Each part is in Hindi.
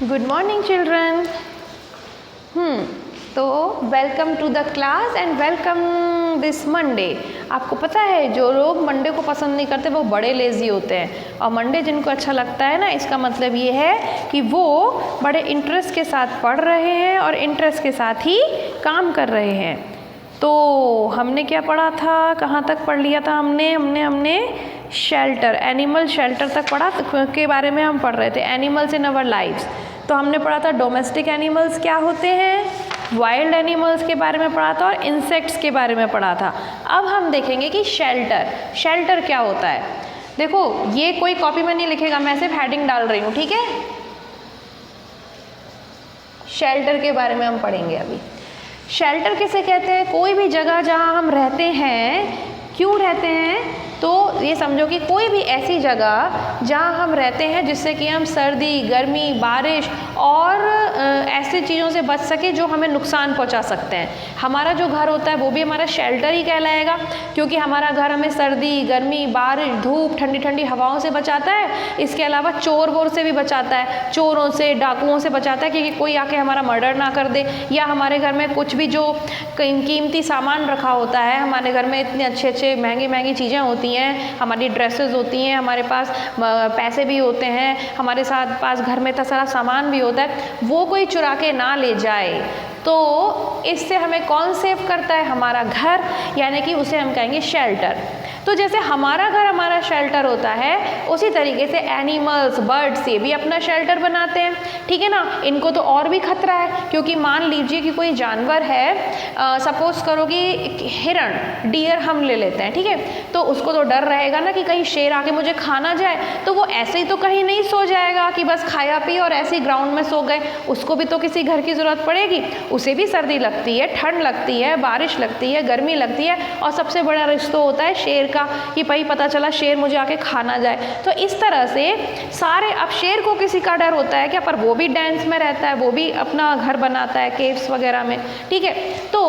Good morning children. तो welcome to the class and welcome this Monday. आपको पता है जो लोग मंडे को पसंद नहीं करते वो बड़े लेज़ी होते हैं, और मंडे जिनको अच्छा लगता है ना, इसका मतलब ये है कि वो बड़े इंटरेस्ट के साथ पढ़ रहे हैं और इंटरेस्ट के साथ ही काम कर रहे हैं। तो हमने क्या पढ़ा था, कहाँ तक पढ़ लिया था हमने शेल्टर, एनिमल शेल्टर तक पढ़ा के बारे में हम पढ़ रहे थे, एनिमल्स इन अवर लाइव्स। तो हमने पढ़ा था डोमेस्टिक एनिमल्स क्या होते हैं, वाइल्ड एनिमल्स के बारे में पढ़ा था और इंसेक्ट्स के बारे में पढ़ा था। अब हम देखेंगे कि शेल्टर क्या होता है। देखो ये कोई कॉपी में नहीं लिखेगा, मैं सिर्फ हेडिंग डाल रही हूँ, ठीक है। शेल्टर के बारे में हम पढ़ेंगे अभी। शेल्टर किसे कहते हैं? कोई भी जगह जहाँ हम रहते हैं, क्यों रहते हैं, तो ये समझो कि कोई भी ऐसी जगह जहाँ हम रहते हैं जिससे कि हम सर्दी, गर्मी, बारिश और ऐसी चीज़ों से बच सके जो हमें नुकसान पहुँचा सकते हैं। हमारा जो घर होता है वो भी हमारा शेल्टर ही कहलाएगा, क्योंकि हमारा घर हमें सर्दी, गर्मी, बारिश, धूप, ठंडी ठंडी हवाओं से बचाता है। इसके अलावा चोर वोर से भी बचाता है, चोरों से, डाकुओं से बचाता है, क्योंकि कोई आके हमारा मर्डर ना कर दे, या हमारे घर में कुछ भी जो कीमती सामान रखा होता है, हमारे घर में इतने अच्छे अच्छे महंगी चीज़ें होती हैं, हमारी ड्रेसेस होती हैं, हमारे पास पैसे भी होते हैं, हमारे साथ पास घर में इतना सारा सामान भी होता है, वो कोई चुरा के ना ले जाए। तो इससे हमें कौन सेव करता है? हमारा घर, यानी कि उसे हम कहेंगे शेल्टर। तो जैसे हमारा घर हमारा शेल्टर होता है, उसी तरीके से एनिमल्स, बर्ड्स ये भी अपना शेल्टर बनाते हैं, ठीक है ना। इनको तो और भी खतरा है, क्योंकि मान लीजिए कि कोई जानवर है, सपोज करो कि हिरण, डियर हम ले लेते हैं, ठीक है। तो उसको तो डर रहेगा ना कि कहीं शेर आके मुझे खा ना जाए, तो वो ऐसे ही तो कहीं नहीं सो जाएगा कि बस खाया पी और ऐसे ही ग्राउंड में सो गए। उसको भी तो किसी घर की ज़रूरत पड़ेगी, उसे भी सर्दी लगती है, ठंड लगती है, बारिश लगती है, गर्मी लगती है, और सबसे बड़ा रिश्ता होता है शेर का, कि भाई पता चला शेर मुझे आके खा ना जाए। तो इस तरह से सारे, अब शेर को किसी का डर होता है क्या? पर वो भी डेंस में रहता है, वो भी अपना घर बनाता है केव्स वगैरह में, ठीक है। तो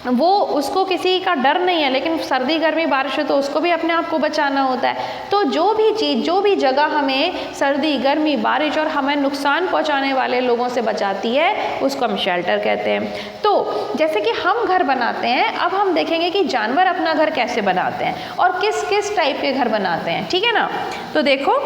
वो, उसको किसी का डर नहीं है, लेकिन सर्दी, गर्मी, बारिश है तो उसको भी अपने आप को बचाना होता है। तो जो भी चीज़, जो भी जगह हमें सर्दी, गर्मी, बारिश और हमें नुकसान पहुंचाने वाले लोगों से बचाती है, उसको हम शेल्टर कहते हैं। तो जैसे कि हम घर बनाते हैं, अब हम देखेंगे कि जानवर अपना घर कैसे बनाते हैं और किस किस टाइप के घर बनाते हैं, ठीक है ना। तो देखो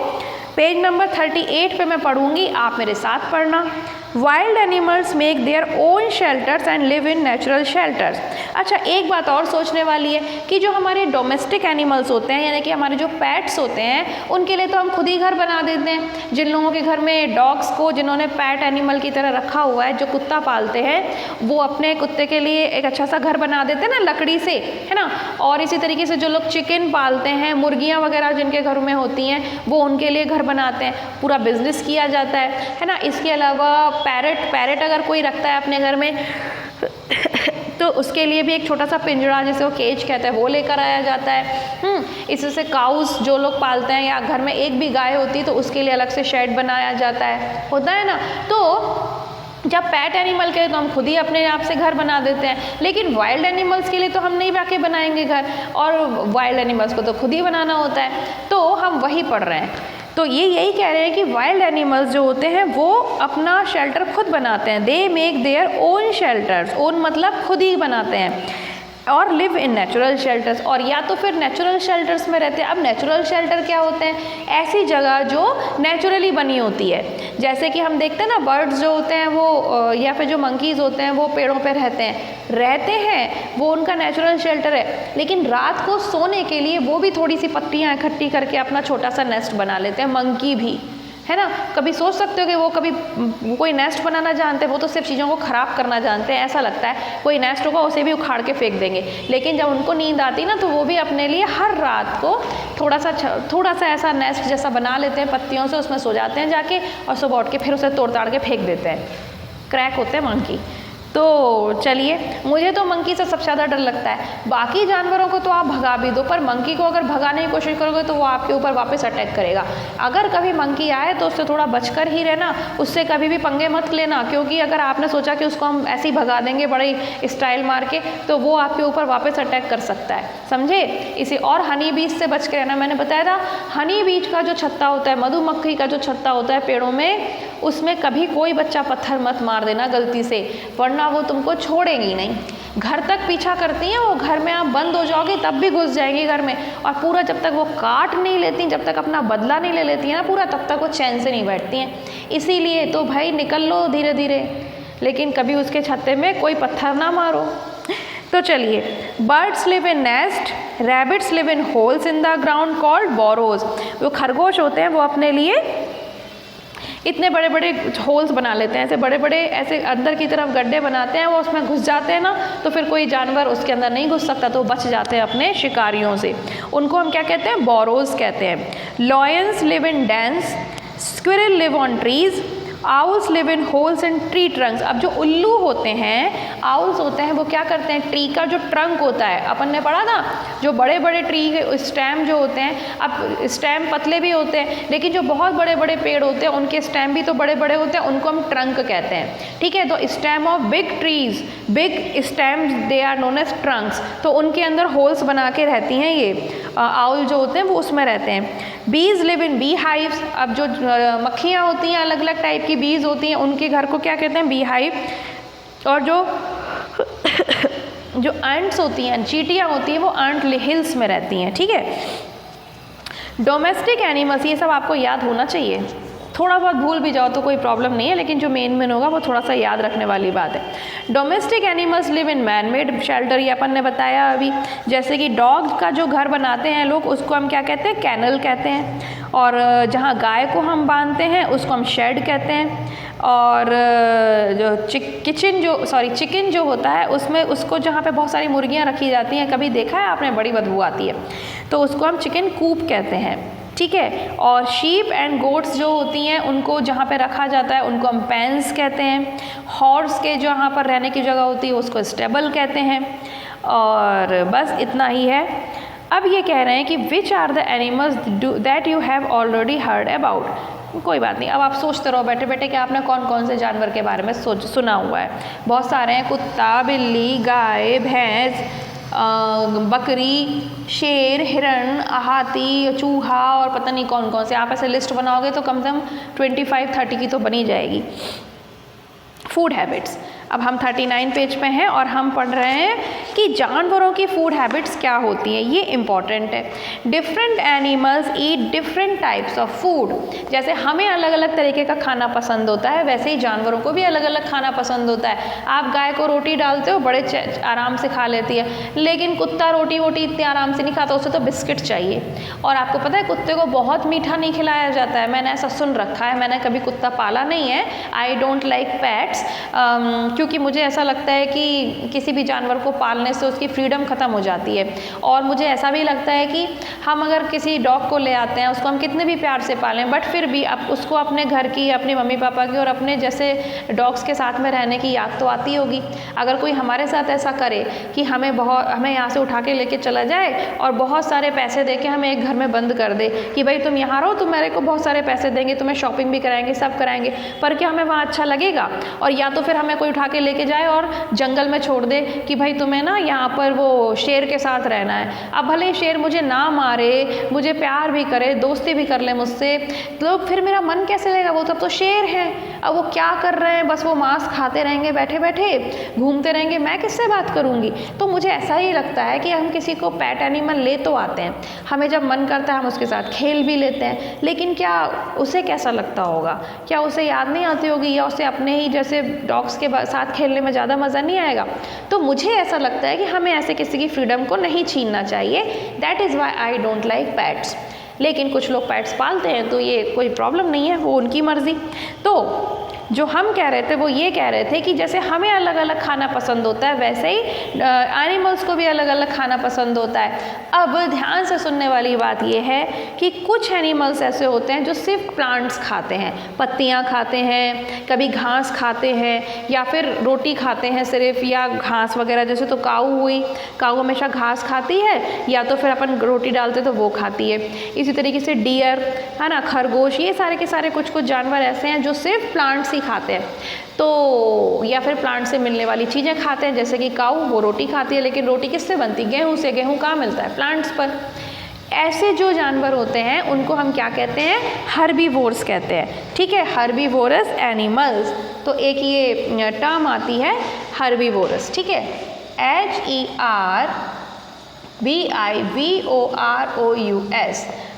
पेज नंबर 38 पे मैं पढ़ूंगी, आप मेरे साथ पढ़ना। Wild animals make their own shelters and live in natural shelters. अच्छा, एक बात और सोचने वाली है कि जो हमारे डोमेस्टिक एनिमल्स होते हैं, यानी कि हमारे जो पेट्स होते हैं, उनके लिए तो हम खुद ही घर बना देते हैं। जिन लोगों के घर में डॉग्स को, जिन्होंने पेट एनिमल की तरह रखा हुआ है, जो कुत्ता पालते हैं, वो अपने कुत्ते के लिए एक अच्छा सा घर बना देते हैं ना, लकड़ी से, है ना। और इसी तरीके से जो लोग चिकन पालते हैं, मुर्गियाँ वगैरह जिनके घरों में होती हैं, वो उनके लिए घर बनाते हैं, पूरा बिजनेस किया जाता है ना। इसके अलावा पैरेट अगर कोई रखता है अपने घर में तो उसके लिए भी एक छोटा सा पिंजरा, जिसे वो केज कहते हैं, वो लेकर आया जाता है। इससे काउस जो लोग पालते हैं, या घर में एक भी गाय होती है तो उसके लिए अलग से शेड बनाया जाता है, होता है ना। तो जब पेट एनिमल के लिए तो हम खुद ही अपने आप से घर बना देते हैं, लेकिन वाइल्ड एनिमल्स के लिए तो हम नहीं जाके बनाएंगे घर, और वाइल्ड एनिमल्स को तो खुद ही बनाना होता है। तो हम वही पढ़ रहे हैं। तो ये यही कह रहे हैं कि वाइल्ड एनिमल्स जो होते हैं वो अपना शेल्टर खुद बनाते हैं। They make their own shelters, own मतलब खुद ही बनाते हैं, और लिव इन नेचुरल शेल्टर्स, और या तो फिर नेचुरल शेल्टर्स में रहते हैं। अब नेचुरल शेल्टर क्या होते हैं? ऐसी जगह जो नेचुरली बनी होती है। जैसे कि हम देखते हैं ना, बर्ड्स जो होते हैं वो, या फिर जो मंकीज़ होते हैं, वो पेड़ों पे रहते हैं, वो उनका नेचुरल शेल्टर है। लेकिन रात को सोने के लिए वो भी थोड़ी सी पत्तियाँ इकट्ठी करके अपना छोटा सा नेस्ट बना लेते हैं, मंकी भी, है ना। कभी सोच सकते हो कि वो कभी कोई नेस्ट बनाना जानते हैं, वो तो सिर्फ चीज़ों को ख़राब करना जानते हैं। ऐसा लगता है कोई नेस्ट होगा उसे भी उखाड़ के फेंक देंगे, लेकिन जब उनको नींद आती ना, तो वो भी अपने लिए हर रात को थोड़ा सा ऐसा नेस्ट जैसा बना लेते हैं पत्तियों से, उसमें सो जाते हैं जाके, और सुबह उठ के फिर उसे तोड़ ताड़ के फेंक देते हैं। क्रैक होते हैं मंकी। तो चलिए, मुझे तो मंकी से सबसे ज़्यादा डर लगता है। बाकी जानवरों को तो आप भगा भी दो, पर मंकी को अगर भगाने की कोशिश करोगे तो वो आपके ऊपर वापस अटैक करेगा। अगर कभी मंकी आए तो उससे थोड़ा बचकर ही रहना, उससे कभी भी पंगे मत लेना, क्योंकि अगर आपने सोचा कि उसको हम ऐसे ही भगा देंगे बड़े स्टाइल मार के, तो वो आपके ऊपर वापस अटैक कर सकता है, समझे। इसी और हनी बीज से बच के रहना। मैंने बताया था हनी बीज का जो छत्ता होता है, मधुमक्खी का जो छत्ता होता है पेड़ों में, उसमें कभी कोई बच्चा पत्थर मत मार देना गलती से, वरना वो तुमको छोड़ेंगी नहीं। घर तक पीछा करती हैं वो, घर में आप बंद हो जाओगे तब भी घुस जाएंगी घर में, और पूरा जब तक वो काट नहीं लेती, जब तक अपना बदला नहीं ले लेती हैं ना पूरा, तब तक वो चैन से नहीं बैठती हैं। इसीलिए तो भाई निकल लो धीरे धीरे, लेकिन कभी उसके छत्ते में कोई पत्थर ना मारो। तो चलिए, birds live in nest, rabbits live in holes in the ground called borrows. वो खरगोश होते हैं वो अपने लिए इतने बड़े बड़े होल्स बना लेते हैं, ऐसे बड़े बड़े ऐसे अंदर की तरफ गड्ढे बनाते हैं, वो उसमें घुस जाते हैं ना, तो फिर कोई जानवर उसके अंदर नहीं घुस सकता, तो बच जाते हैं अपने शिकारियों से। उनको हम क्या कहते हैं? बोरोज कहते हैं। Lions live in dense, squirrel live on trees, owls live in holes in tree Trunks. अब जो उल्लू होते हैं, आउल्स होते हैं, वो क्या करते हैं, ट्री का जो ट्रंक होता है, अपन ने पढ़ा था, जो बड़े बड़े ट्री के स्टेम जो होते हैं, अब स्टेम पतले भी होते हैं, लेकिन जो बहुत बड़े बड़े पेड़ होते हैं उनके स्टेम भी तो बड़े बड़े होते हैं, उनको हम ट्रंक कहते हैं, ठीक है। तो stem of big trees, big stems, they are known as trunks. तो उनके अंदर होल्स बना के रहती हैं ये आउल जो होते हैं, वो उसमें रहते हैं। बीज लिव इन बी हाइव्स। अब जो मक्खियाँ होती हैं, अलग अलग टाइप की बीज होती हैं, उनके घर को क्या कहते हैं? Bee hive. और जो जो एंट्स होती हैं, चींटियाँ होती हैं, वो एंट हिल्स में रहती हैं, ठीक है। डोमेस्टिक एनिमल्स, ये सब आपको याद होना चाहिए, थोड़ा बहुत भूल भी जाओ तो कोई प्रॉब्लम नहीं है, लेकिन जो मेन होगा वो थोड़ा सा याद रखने वाली बात है। Domestic animals live in man made shelter, ये अपन ने बताया अभी। जैसे कि डॉग का जो घर बनाते हैं लोग, उसको हम क्या कहते हैं? कैनल कहते हैं। और जहाँ गाय को हम बांधते हैं उसको हम शेड कहते हैं। और जो चिकन जो होता है उसमें, उसको जहाँ पे बहुत सारी मुर्गियाँ रखी जाती हैं, कभी देखा है आपने? बड़ी बदबू आती है, तो उसको हम चिकन कूप कहते हैं, ठीक है। और शीप एंड गोट्स जो होती हैं, उनको जहाँ पे रखा जाता है उनको हम पेन्स कहते हैं। हॉर्स के जहाँ पर रहने की जगह होती है उसको स्टेबल कहते हैं। और बस इतना ही है। अब ये कह रहे हैं कि which are the animals that you have already heard about. कोई बात नहीं, अब आप सोचते रहो बैठे बैठे कि आपने कौन कौन से जानवर के बारे में सुना हुआ है। बहुत सारे हैं, कुत्ता, बिल्ली, गाय, भैंस, बकरी, शेर, हिरण, हाथी, चूहा और पता नहीं कौन कौन से। आप ऐसे लिस्ट बनाओगे तो कम से कम 25-30 की तो बनी जाएगी। फूड हैबिट्स, अब हम 39 पेज पे हैं और हम पढ़ रहे हैं कि जानवरों की फूड हैबिट्स क्या होती हैं, ये इम्पॉर्टेंट है। Different animals eat different types of food. जैसे हमें अलग अलग तरीके का खाना पसंद होता है, वैसे ही जानवरों को भी अलग अलग खाना पसंद होता है। आप गाय को रोटी डालते हो, बड़े आराम से खा लेती है, लेकिन कुत्ता रोटी वोटी इतने आराम से नहीं खाता, उसे तो बिस्किट चाहिए। और आपको पता है कुत्ते को बहुत मीठा नहीं खिलाया जाता है, मैंने ऐसा सुन रखा है। मैंने कभी कुत्ता पाला नहीं है, आई डोंट लाइक पैट्स, क्योंकि मुझे ऐसा लगता है कि किसी भी जानवर को पालने से उसकी फ्रीडम ख़त्म हो जाती है। और मुझे ऐसा भी लगता है कि हम अगर किसी डॉग को ले आते हैं, उसको हम कितने भी प्यार से पालें, बट फिर भी अब उसको अपने घर की, अपने मम्मी पापा की और अपने जैसे डॉग्स के साथ में रहने की याद तो आती होगी। अगर कोई हमारे साथ ऐसा करे कि हमें यहाँ से उठा के लेके चला जाए और बहुत सारे पैसे दे के हमें एक घर में बंद कर दे कि भाई तुम यहाँ रहो, तुम मेरे को बहुत सारे पैसे देंगे, तुम्हें शॉपिंग भी कराएंगे, सब कराएंगे, पर क्या हमें वहाँ अच्छा लगेगा? और या तो फिर हमें कोई उठा के लेके जाए और जंगल में छोड़ दे कि भाई तुम्हें ना यहाँ पर वो शेर के साथ रहना है। अब भले शेर मुझे ना मारे, मुझे प्यार भी करे, दोस्ती भी कर ले मुझसे, तो फिर मेरा मन कैसे लेगा? वो तब तो शेर है, अब वो क्या कर रहे हैं, बस वो मांस खाते रहेंगे, बैठे बैठे घूमते रहेंगे, मैं किससे बात करूँगी? तो मुझे ऐसा ही लगता है कि हम किसी को पेट एनिमल ले तो आते हैं, हमें जब मन करता है हम उसके साथ खेल भी लेते हैं, लेकिन क्या उसे कैसा लगता होगा? क्या उसे याद नहीं आती होगी, या उसे अपने ही जैसे डॉग्स के साथ खेलने में ज़्यादा मज़ा नहीं आएगा? तो मुझे ऐसा लगता है कि हमें ऐसे किसी की फ्रीडम को नहीं छीनना चाहिए। That is why I don't like pets. लेकिन कुछ लोग पैट्स पालते हैं तो ये कोई प्रॉब्लम नहीं है, वो उनकी मर्ज़ी। तो जो हम कह रहे थे वो ये कह रहे थे कि जैसे हमें अलग अलग खाना पसंद होता है वैसे ही एनिमल्स को भी अलग अलग खाना पसंद होता है। अब ध्यान से सुनने वाली बात ये है कि कुछ एनिमल्स ऐसे होते हैं जो सिर्फ प्लांट्स खाते हैं, पत्तियाँ खाते हैं, कभी घास खाते हैं या फिर रोटी खाते हैं सिर्फ, या घास वगैरह। जैसे तो काऊ हुई, काऊ हमेशा घास खाती है या तो फिर अपन रोटी डालते तो वो खाती है। इसी तरीके से डियर है ना, खरगोश, ये सारे के सारे कुछ कुछ जानवर ऐसे हैं जो सिर्फ प्लांट्स ही खाते हैं। तो या फिर प्लांट से मिलने वाली चीज़ें खाते हैं, जैसे कि काऊ वो रोटी खाती है, लेकिन रोटी किससे बनती है? गेहूँ से। गेहूँ कहाँ मिलता है? प्लांट्स पर। ऐसे जो जानवर होते हैं उनको हम क्या कहते हैं? हर्बीवोर्स कहते हैं। ठीक है, हर्बीवोरस एनिमल्स। तो एक ये टर्म आती है हर्बीवोरस। ठीक है, HERBIVOROUS,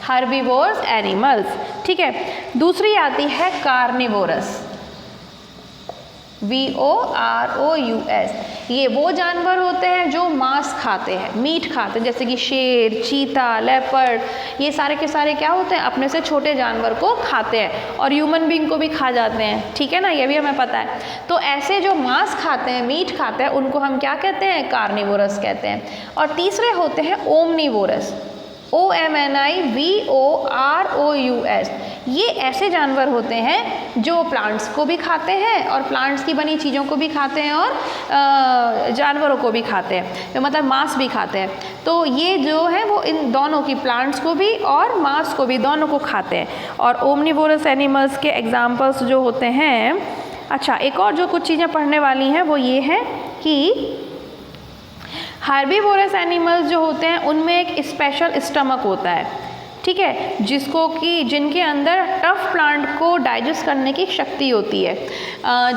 हर्बीवोरस एनिमल्स। ठीक है, दूसरी आती है कार्निवोरस, VOROUS। ये वो जानवर होते हैं जो मांस खाते हैं, मीट खाते हैं, जैसे कि शेर, चीता, लेपर्ड, ये सारे के सारे क्या होते हैं? अपने से छोटे जानवर को खाते हैं और ह्यूमन बीइंग को भी खा जाते हैं। ठीक है ना, ये भी हमें पता है। तो ऐसे जो मांस खाते हैं, मीट खाते हैं, उनको हम क्या कहते हैं? कार्निवोरस कहते हैं। और तीसरे होते हैं ओमनीवोरस, OMNIVOROUS। ये ऐसे जानवर होते हैं जो प्लांट्स को भी खाते हैं और प्लांट्स की बनी चीज़ों को भी खाते हैं और जानवरों को भी खाते हैं, मतलब मांस भी खाते हैं। तो ये जो है वो इन दोनों की, प्लांट्स को भी और मांस को भी, दोनों को खाते हैं। और ओमनीवोरस एनिमल्स के एग्जाम्पल्स जो होते हैं, अच्छा एक और जो कुछ चीज़ें पढ़ने वाली हैं वो ये है कि हर्बीवोरस एनिमल्स जो होते हैं उनमें एक स्पेशल स्टमक होता है। ठीक है, जिनके अंदर टफ प्लांट को डाइजेस्ट करने की शक्ति होती है।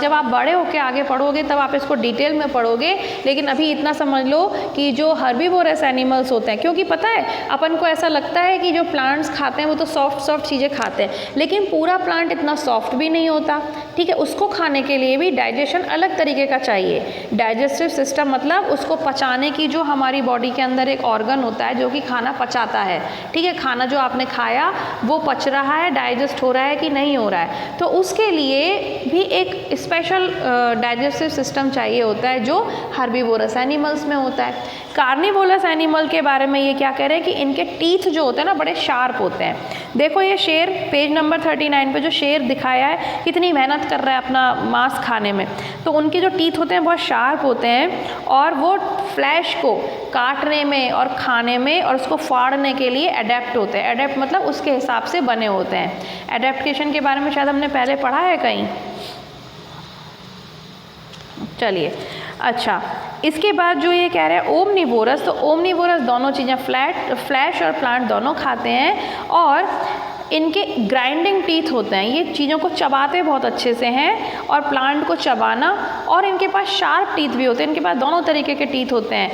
जब आप बड़े होकर आगे पढ़ोगे तब आप इसको डिटेल में पढ़ोगे, लेकिन अभी इतना समझ लो कि जो हर्बीवोरस एनिमल्स होते हैं, क्योंकि पता है अपन को ऐसा लगता है कि जो प्लांट्स खाते हैं वो तो सॉफ्ट चीज़ें खाते हैं, लेकिन पूरा प्लांट इतना सॉफ्ट भी नहीं होता। ठीक है, उसको खाने के लिए भी डाइजेशन अलग तरीके का चाहिए। डाइजेस्टिव सिस्टम मतलब उसको पचाने की जो हमारी बॉडी के अंदर एक ऑर्गन होता है जो कि खाना पचाता है। ठीक है, खाना जो आपने खाया वो पच रहा है, डाइजेस्ट हो रहा है कि नहीं हो रहा है, तो उसके लिए भी एक स्पेशल डाइजेस्टिव सिस्टम चाहिए होता है जो हर्बीवोरस एनिमल्स में होता है। कार्निवोरस एनिमल के बारे में ये क्या कह रहे हैं कि इनके टीथ जो होते हैं ना बड़े शार्प होते हैं। देखो ये शेर, पेज नंबर 39 पे जो शेर दिखाया है कितनी मेहनत कर रहा है अपना मांस खाने में, तो उनके जो टीथ होते हैं बहुत शार्प होते हैं और वो फ्लैश को काटने में और खाने में और उसको फाड़ने के लिए अडेप्ट होते हैं। अडेप्ट मतलब उसके हिसाब से बने होते हैं। एडेप्टेशन के बारे में शायद हमने पहले पढ़ा है कहीं। चलिए, अच्छा इसके बाद जो ये कह रहे हैं ओमनीवोरस, तो ओमनीवोरस दोनों चीज़ें फ्लैश और प्लांट दोनों खाते हैं और इनके ग्राइंडिंग टीथ होते हैं, ये चीज़ों को चबाते बहुत अच्छे से हैं और प्लांट को चबाना, और इनके पास शार्प टीथ भी होते हैं। इनके पास दोनों तरीके के टीथ होते हैं,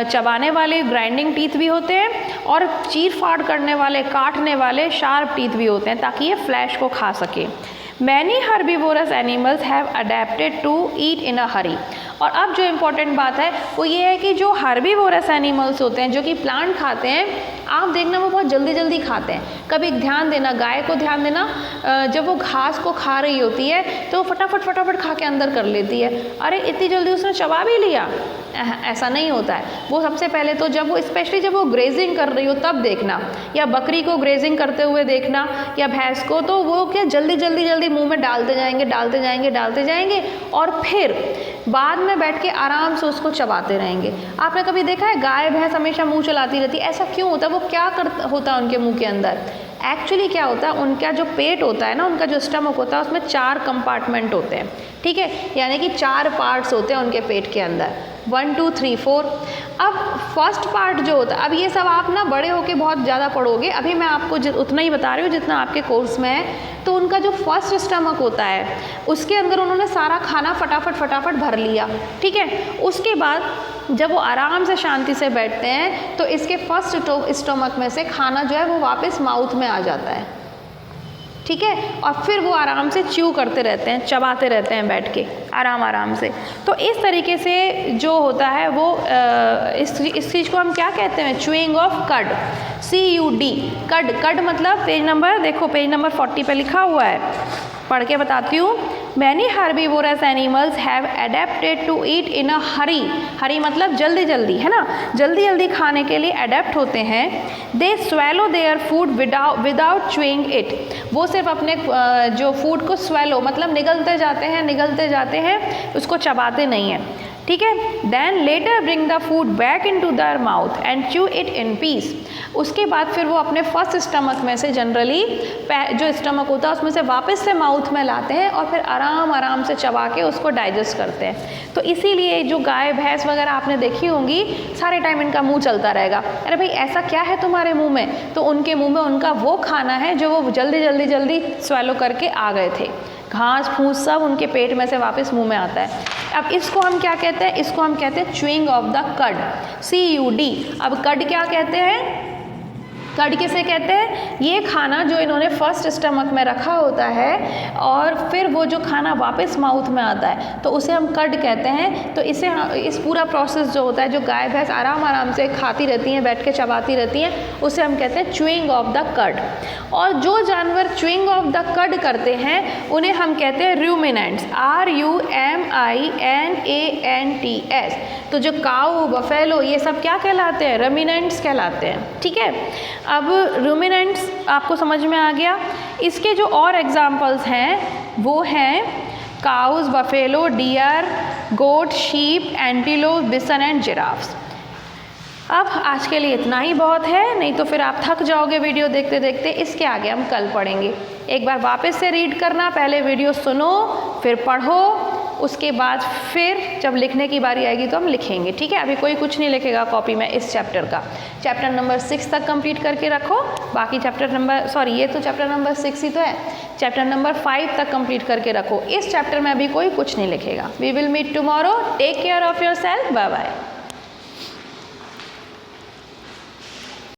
चबाने वाले ग्राइंडिंग टीथ भी होते हैं और चीर फाड़ करने वाले, काटने वाले शार्प टीथ भी होते हैं ताकि ये फ्लैश को खा सके। Many herbivorous animals have adapted to eat in a hurry। और अब जो इम्पोर्टेंट बात है वो ये है कि जो हर्बीवोरस एनिमल्स होते हैं जो कि प्लांट खाते हैं, आप देखना वो बहुत जल्दी जल्दी खाते हैं। कभी ध्यान देना, गाय को ध्यान देना, जब वो घास को खा रही होती है तो वो फटाफट खा के अंदर कर लेती है। अरे इतनी जल्दी उसने चबा भी लिया, ऐसा नहीं होता है। वो सबसे पहले तो जब वो, स्पेशली जब वो ग्रेजिंग कर रही हो तब देखना, या बकरी को ग्रेजिंग करते हुए देखना या भैंस को, तो वो क्या जल्दी मुंह में डालते जाएंगे और फिर बाद में बैठ के आराम से उसको चबाते रहेंगे। आपने कभी देखा है गाय भैंस हमेशा मुंह चलाती रहती है? ऐसा क्यों होता है? वो क्या होता है उनके मुंह के अंदर? एक्चुअली क्या होता है, उनका जो पेट होता है ना, उनका जो स्टमक होता है उसमें 4 कंपार्टमेंट होते हैं। ठीक है, यानी कि 4 पार्ट्स होते हैं उनके पेट के अंदर, 1 2 3 4। अब फर्स्ट पार्ट जो होता है, अब ये सब आप ना बड़े होके बहुत ज़्यादा पढ़ोगे, अभी मैं आपको उतना ही बता रही हूँ जितना आपके कोर्स में है। तो उनका जो फर्स्ट स्टमक होता है उसके अंदर उन्होंने सारा खाना फटाफट भर लिया। ठीक है, उसके बाद जब वो आराम से शांति से बैठते हैं तो इसके फर्स्ट स्टमक में से खाना जो है वो वापस माउथ में आ जाता है। ठीक है, और फिर वो आराम से च्यू करते रहते हैं, चबाते रहते हैं बैठ के आराम से। तो इस तरीके से जो होता है वो इस चीज़ को हम क्या कहते हैं? च्यूइंग ऑफ कड, CUD, कड मतलब पेज नंबर देखो, पेज नंबर 40 पे लिखा हुआ है, पढ़ के बताती हूँ। Many herbivorous animals have adapted to eat in a hurry, hurry मतलब जल्दी जल्दी, है ना, जल्दी जल्दी खाने के लिए अडेप्ट होते हैं। दे swallow their food without chewing it, वो सिर्फ अपने जो फूड को स्वेलो मतलब निगलते जाते हैं, उसको चबाते नहीं हैं, ठीक है। Then later bring the food back into their mouth and chew it in piece, उसके बाद फिर वो अपने फर्स्ट स्टमक में से जनरली जो स्टमक होता है उसमें से वापस से माउथ में लाते हैं और फिर आराम से चबा के उसको डाइजेस्ट करते हैं। तो इसीलिए जो गाय भैंस वगैरह आपने देखी होंगी सारे टाइम इनका मुंह चलता रहेगा, अरे भाई ऐसा क्या है तुम्हारे मुंह में, तो उनके मुंह में उनका वो खाना है जो वो जल्दी स्वेलो करके आ गए थे, घास फूस सब उनके पेट में से वापस मुंह में आता है। अब इसको हम क्या कहते हैं, इसको हम कहते हैं च्यूइंग ऑफ द कड, CUD। अब कड क्या कहते हैं, कड किसे कहते हैं, ये खाना जो इन्होंने फर्स्ट स्टमक में रखा होता है और फिर वो जो खाना वापस माउथ में आता है तो उसे हम कड कहते हैं। तो इस पूरा प्रोसेस जो होता है, जो गाय भैंस आराम से खाती रहती हैं, बैठ के चबाती रहती हैं, उसे हम कहते हैं च्यूइंग ऑफ द कड। और जो जानवर च्यूइंग ऑफ द कड करते हैं उन्हें हम कहते हैं रूमिनेंट्स, RUMINANTS। तो जो काऊ, बफेलो, ये सब क्या कहलाते हैं, रूमिनेंट्स कहलाते हैं, ठीक है। अब रूमिनेंट्स आपको समझ में आ गया। इसके जो और एग्जाम्पल्स हैं वो हैं cows, buffalo, deer, goat, sheep, antelope, bison and giraffes. अब आज के लिए इतना ही बहुत है, नहीं तो फिर आप थक जाओगे वीडियो देखते देखते। इसके आगे हम कल पढ़ेंगे। एक बार वापस से रीड करना, पहले वीडियो सुनो फिर पढ़ो, उसके बाद फिर जब लिखने की बारी आएगी तो हम लिखेंगे, ठीक है। अभी कोई कुछ नहीं लिखेगा कॉपी में इस चैप्टर का। चैप्टर नंबर 6 तक कंप्लीट करके रखो, बाकी चैप्टर नंबर ये तो चैप्टर नंबर 6 ही तो है, चैप्टर नंबर 5 तक कंप्लीट करके रखो। इस चैप्टर में अभी कोई कुछ नहीं लिखेगा। We will meet tomorrow, take care of yourself, bye bye.